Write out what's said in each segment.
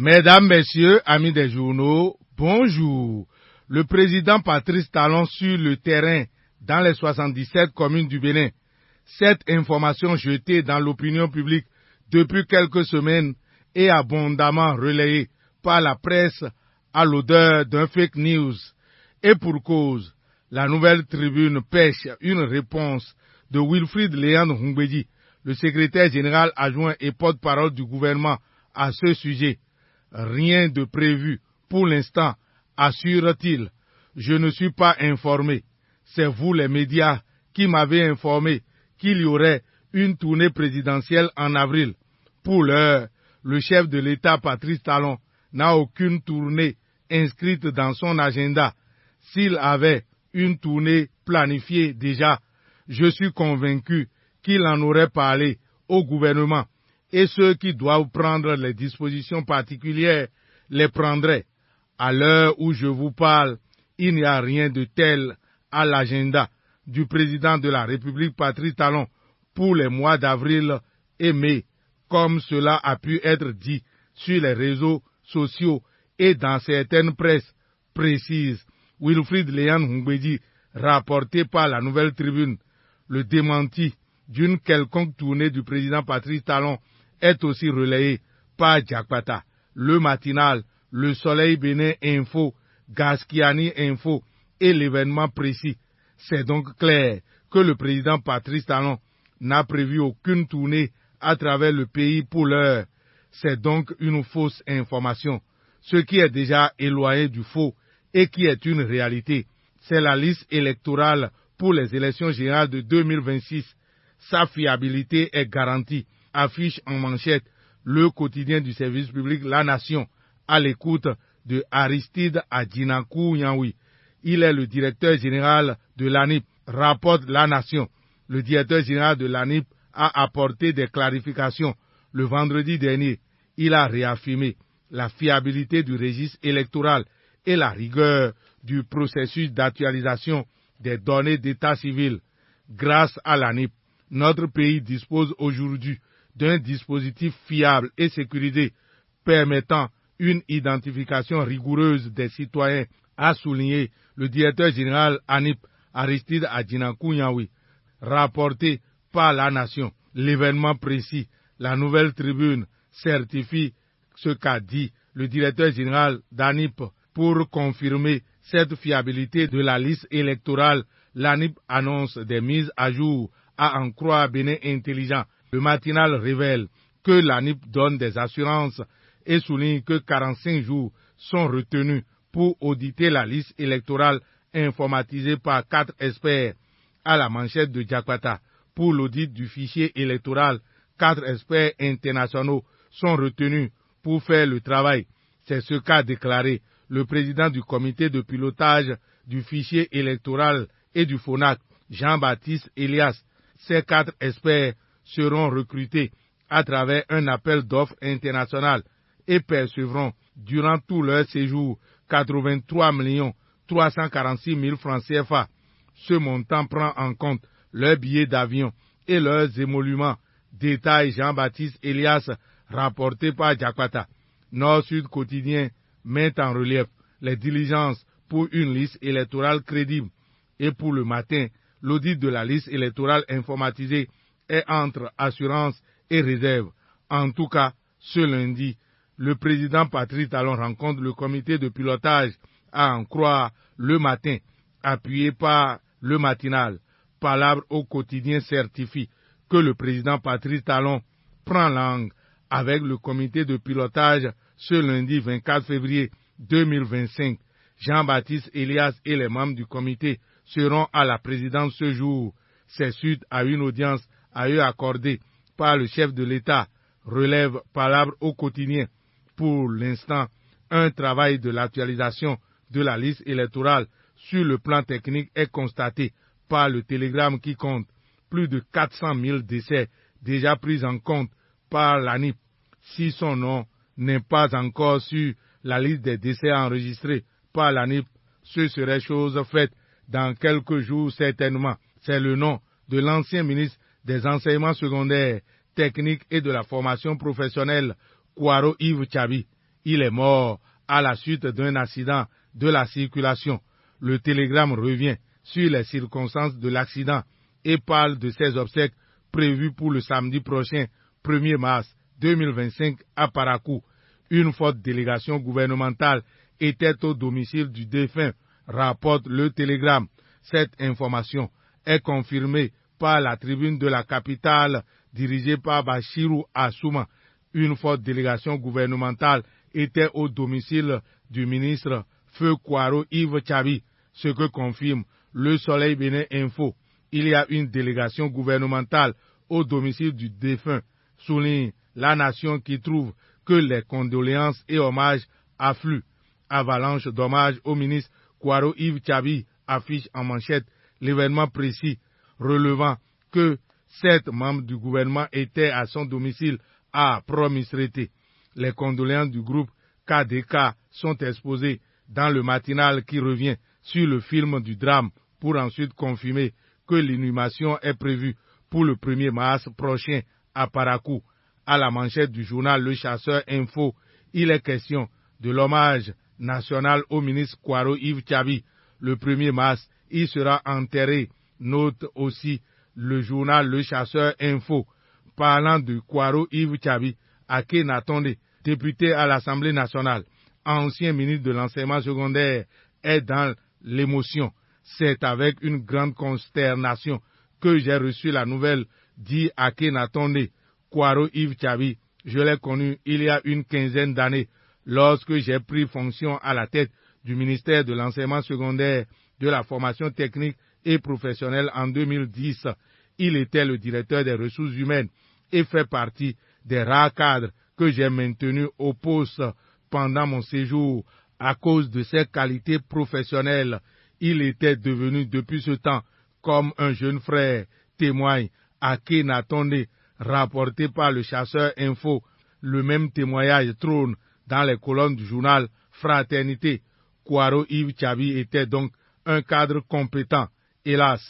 Mesdames, Messieurs, amis des journaux, bonjour. Le président Patrice Talon sur le terrain dans les 77 communes du Bénin. Cette information jetée dans l'opinion publique depuis quelques semaines est abondamment relayée par la presse à l'odeur d'un fake news. Et pour cause, la Nouvelle Tribune pêche une réponse de Wilfrid Léandre Humbedi, le secrétaire général adjoint et porte-parole du gouvernement à ce sujet. Rien de prévu pour l'instant, assure-t-il. Je ne suis pas informé. C'est vous les médias qui m'avez informé qu'il y aurait une tournée présidentielle en avril. Pour l'heure, le chef de l'État Patrice Talon n'a aucune tournée inscrite dans son agenda. S'il avait une tournée planifiée déjà, je suis convaincu qu'il en aurait parlé au gouvernement et ceux qui doivent prendre les dispositions particulières les prendraient. À l'heure où je vous parle, il n'y a rien de tel à l'agenda du président de la République Patrice Talon pour les mois d'avril et mai, comme cela a pu être dit sur les réseaux sociaux et dans certaines presses précises. Wilfrid Léandre Humbedi, rapporté par la Nouvelle Tribune, le démenti d'une quelconque tournée du président Patrice Talon est aussi relayé par Diakpata, Le Matinal, Le Soleil Bénin Info, Gaskiani Info et l'événement précis. C'est donc clair que le président Patrice Talon n'a prévu aucune tournée à travers le pays pour l'heure. C'est donc une fausse information. Ce qui est déjà éloigné du faux et qui est une réalité, c'est la liste électorale pour les élections générales de 2026. Sa fiabilité est garantie, affiche en manchette le quotidien du service public La Nation, à l'écoute de Aristide Adjinakou Nyaoui. Il est le directeur général de l'ANIP, rapporte La Nation. Le directeur général de l'ANIP a apporté des clarifications. Le vendredi dernier, il a réaffirmé la fiabilité du registre électoral et la rigueur du processus d'actualisation des données d'état civil. Grâce à l'ANIP, notre pays dispose aujourd'hui d'un dispositif fiable et sécurisé permettant une identification rigoureuse des citoyens, a souligné le directeur général ANIP Aristide Adjinakou Nyaoui, rapporté par La Nation. L'événement précis, la Nouvelle Tribune certifie ce qu'a dit le directeur général d'ANIP. Pour confirmer cette fiabilité de la liste électorale, l'ANIP annonce des mises à jour à en croire Bénin Intelligent. Le matinal révèle que l'ANIP donne des assurances et souligne que 45 jours sont retenus pour auditer la liste électorale informatisée par 4 experts. À la manchette de Diakpata, pour l'audit du fichier électoral, 4 experts internationaux sont retenus pour faire le travail. C'est ce qu'a déclaré le président du comité de pilotage du fichier électoral et du FONAC, Jean-Baptiste Elias. Ces 4 experts seront recrutés à travers un appel d'offres international et percevront durant tout leur séjour 83 346 000 francs CFA. Ce montant prend en compte leurs billets d'avion et leurs émoluments. Détail Jean-Baptiste Elias, rapporté par Diakpata. Nord-Sud quotidien met en relief les diligences pour une liste électorale crédible. Et pour le matin, l'audit de la liste électorale informatisée est entre assurance et réserve. En tout cas, ce lundi, le président Patrice Talon rencontre le comité de pilotage à en croire Le Matin, appuyé par Le Matinal. Palabre au quotidien certifie que le président Patrice Talon prend langue avec le comité de pilotage ce lundi 24 février 2025. Jean-Baptiste Elias et les membres du comité seront à la présidence ce jour. C'est suite à une audience à eux accordée par le chef de l'État, relève Palabre au quotidien. Pour l'instant, un travail de l'actualisation de la liste électorale sur le plan technique est constaté par le télégramme qui compte plus de 400 000 décès déjà pris en compte par l'ANIP. Si son nom n'est pas encore sur la liste des décès enregistrés par l'ANIP, ce serait chose faite dans quelques jours certainement. C'est le nom de l'ancien ministre des enseignements secondaires, techniques et de la formation professionnelle, Kouaro Yves Tchabi. Il est mort à la suite d'un accident de la circulation. Le télégramme revient sur les circonstances de l'accident et parle de ses obsèques prévues pour le samedi prochain, 1er mars 2025 à Parakou. Une forte délégation gouvernementale était au domicile du défunt, rapporte le télégramme. Cette information est confirmée par la tribune de la capitale dirigée par Bachirou Assouma. Une forte délégation gouvernementale était au domicile du ministre Feu Kwaro Yves Tchabi, ce que confirme Le Soleil Bénin Info. Il y a une délégation gouvernementale au domicile du défunt, souligne La Nation, qui trouve que les condoléances et hommages affluent. Avalanche d'hommages au ministre Kwaro Yves Tchabi affiche en manchette l'événement précis, relevant que 7 membres du gouvernement étaient à son domicile à Promisrété. Les condoléances du groupe KDK sont exposées dans le matinal qui revient sur le film du drame pour ensuite confirmer que l'inhumation est prévue pour le 1er mars prochain à Parakou. À la manchette du journal Le Chasseur Info, il est question de l'hommage national au ministre Kwaro Yves Tchabi. Le 1er mars, il sera enterré, note aussi le journal Le Chasseur Info. Parlant de Kwaro Yves Tchabi, Ake Natonde, député à l'Assemblée nationale, ancien ministre de l'enseignement secondaire, est dans l'émotion. C'est avec une grande consternation que j'ai reçu la nouvelle, dit Ake Natonde. Kwaro Yves Tchabi, je l'ai connu il y a une quinzaine d'années, lorsque j'ai pris fonction à la tête du ministère de l'enseignement secondaire, de la formation technique et professionnelle en 2010. Il était le directeur des ressources humaines et fait partie des rares cadres que j'ai maintenus au poste pendant mon séjour. À cause de ses qualités professionnelles, il était devenu depuis ce temps comme un jeune frère, témoigne Ake Natonde, rapporté par le Chasseur Info. Le même témoignage trône dans les colonnes du journal Fraternité. Kwaro Yves Tchabi était donc un cadre compétent. Hélas,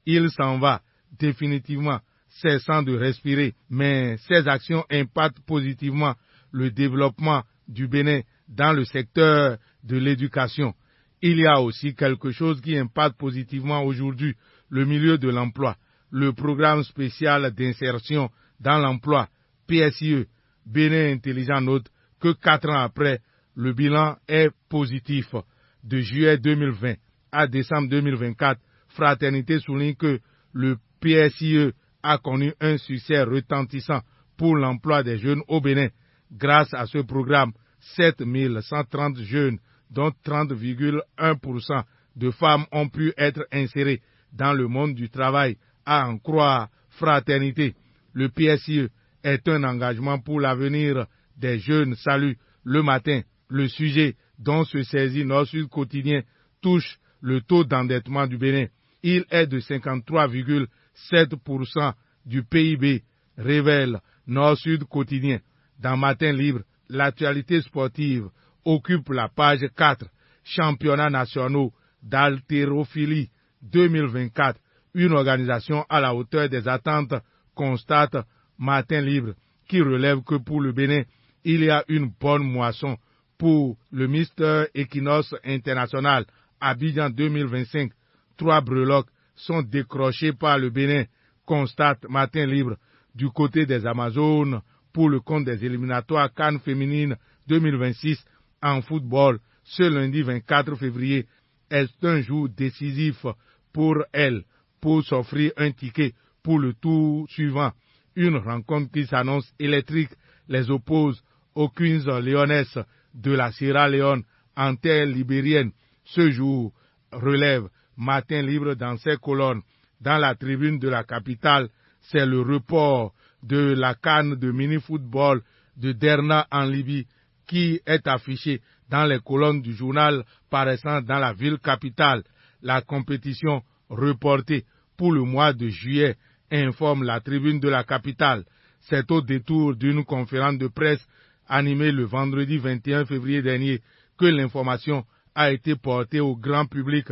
il s'en va définitivement, cessant de respirer, mais ses actions impactent positivement le développement du Bénin dans le secteur de l'éducation. Il y a aussi quelque chose qui impacte positivement aujourd'hui le milieu de l'emploi. Le programme spécial d'insertion dans l'emploi, PSIE, Bénin Intelligent, note que 4 ans après, le bilan est positif. De juillet 2020 à décembre 2024, Fraternité souligne que le PSIE a connu un succès retentissant pour l'emploi des jeunes au Bénin. Grâce à ce programme, 7 130 jeunes, dont 30,1% de femmes, ont pu être insérées dans le monde du travail, à en croire Fraternité. Le PSIE est un engagement pour l'avenir des jeunes. Salut le matin. Le sujet dont se saisit Nord-Sud Quotidien touche le taux d'endettement du Bénin. Il est de 53,7% du PIB, révèle Nord-Sud Quotidien. Dans Matin Libre, l'actualité sportive occupe la page 4. Championnats nationaux d'haltérophilie 2024. Une organisation à la hauteur des attentes, constate Matin Libre, qui relève que pour le Bénin, il y a une bonne moisson pour le Mister Equinox International Abidjan 2025. 3 breloques sont décrochées par le Bénin, constate Matin Libre. Du côté des Amazones, pour le compte des éliminatoires CAN féminine 2026 en football, ce lundi 24 février est un jour décisif pour elles, pour s'offrir un ticket pour le tour suivant. Une rencontre qui s'annonce électrique les oppose aux Queens Lionesses de la Sierra Leone en terre libérienne. Ce jour, relève Matin Libre dans ses colonnes. Dans la tribune de la capitale, c'est le report de la CAN de mini-football de Derna en Libye qui est affiché dans les colonnes du journal paraissant dans la ville capitale. La compétition reportée pour le mois de juillet, informe la tribune de la capitale. C'est au détour d'une conférence de presse animée le vendredi 21 février dernier que l'information a été portée au grand public.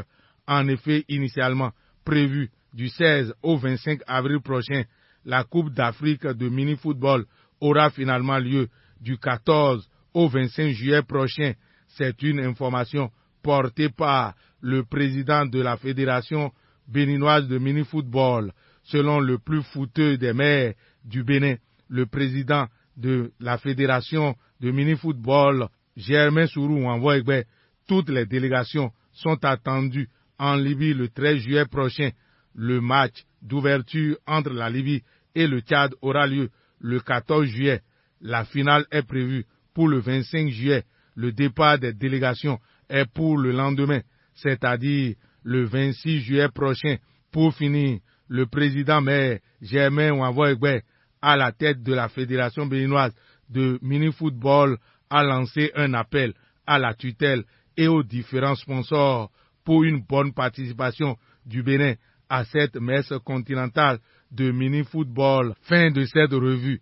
En effet, initialement prévue du 16 au 25 avril prochain, la Coupe d'Afrique de mini-football aura finalement lieu du 14 au 25 juillet prochain. C'est une information portée par le président de la Fédération béninoise de mini-football. Selon le plus fouteux des maires du Bénin, le président de la Fédération de mini-football, Germain Sourou Wanvoegbe, toutes les délégations sont attendues en Libye le 13 juillet prochain. Le match d'ouverture entre la Libye et le Tchad aura lieu le 14 juillet. La finale est prévue pour le 25 juillet. Le départ des délégations est pour le lendemain, c'est-à-dire le 26 juillet prochain. Pour finir, le président maire Germain Wanvoegbe, à la tête de la Fédération béninoise de mini-football, a lancé un appel à la tutelle et aux différents sponsors pour une bonne participation du Bénin à cette messe continentale de mini-football. Fin de cette revue.